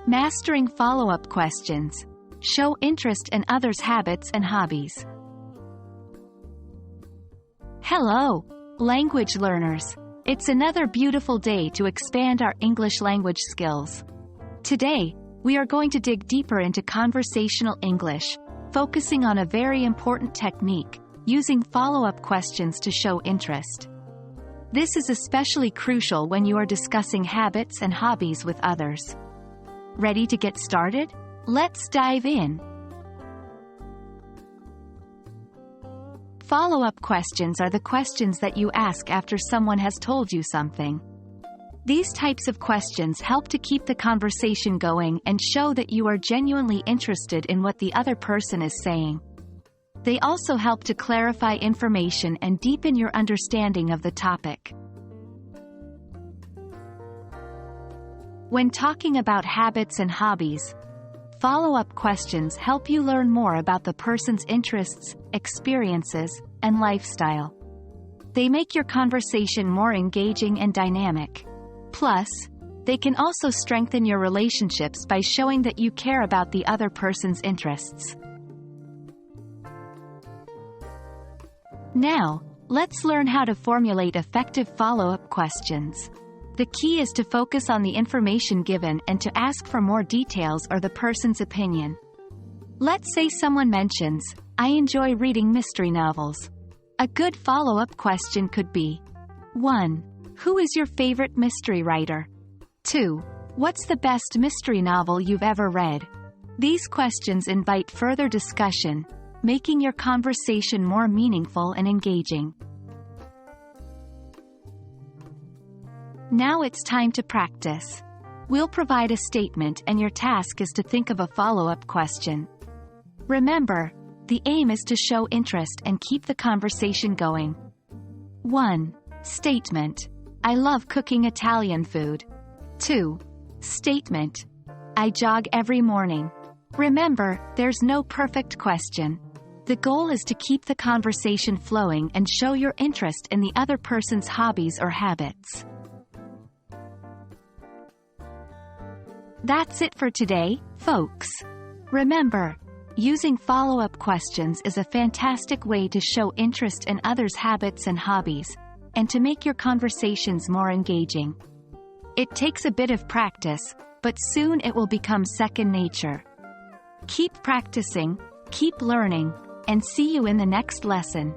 Mastering follow-up questions. Show interest in others' habits and hobbies. Hello, language learners. It's another beautiful day to expand our English language skills. Today, we are going to dig deeper into conversational English, focusing on a very important technique, using follow-up questions to show interest. This is especially crucial when you are discussing habits and hobbies with others. Ready to get started? Let's dive in. Follow-up questions are the questions that you ask after someone has told you something. These types of questions help to keep the conversation going and show that you are genuinely interested in what the other person is saying. They also help to clarify information and deepen your understanding of the topic. When talking about habits and hobbies, follow-up questions help you learn more about the person's interests, experiences, and lifestyle. They make your conversation more engaging and dynamic. Plus, they can also strengthen your relationships by showing that you care about the other person's interests. Now, let's learn how to formulate effective follow-up questions. The key is to focus on the information given and to ask for more details or the person's opinion. Let's say someone mentions, "I enjoy reading mystery novels." A good follow-up question could be, 1. Who is your favorite mystery writer? 2. What's the best mystery novel you've ever read? These questions invite further discussion, making your conversation more meaningful and engaging. Now it's time to practice. We'll provide a statement and your task is to think of a follow-up question. Remember, the aim is to show interest and keep the conversation going. 1. Statement. I love cooking Italian food. 2. Statement. I jog every morning. Remember, there's no perfect question. The goal is to keep the conversation flowing and show your interest in the other person's hobbies or habits. That's it for today, folks. Remember, using follow-up questions is a fantastic way to show interest in others' habits and hobbies, and to make your conversations more engaging. It takes a bit of practice, but soon it will become second nature. Keep practicing, keep learning, and see you in the next lesson.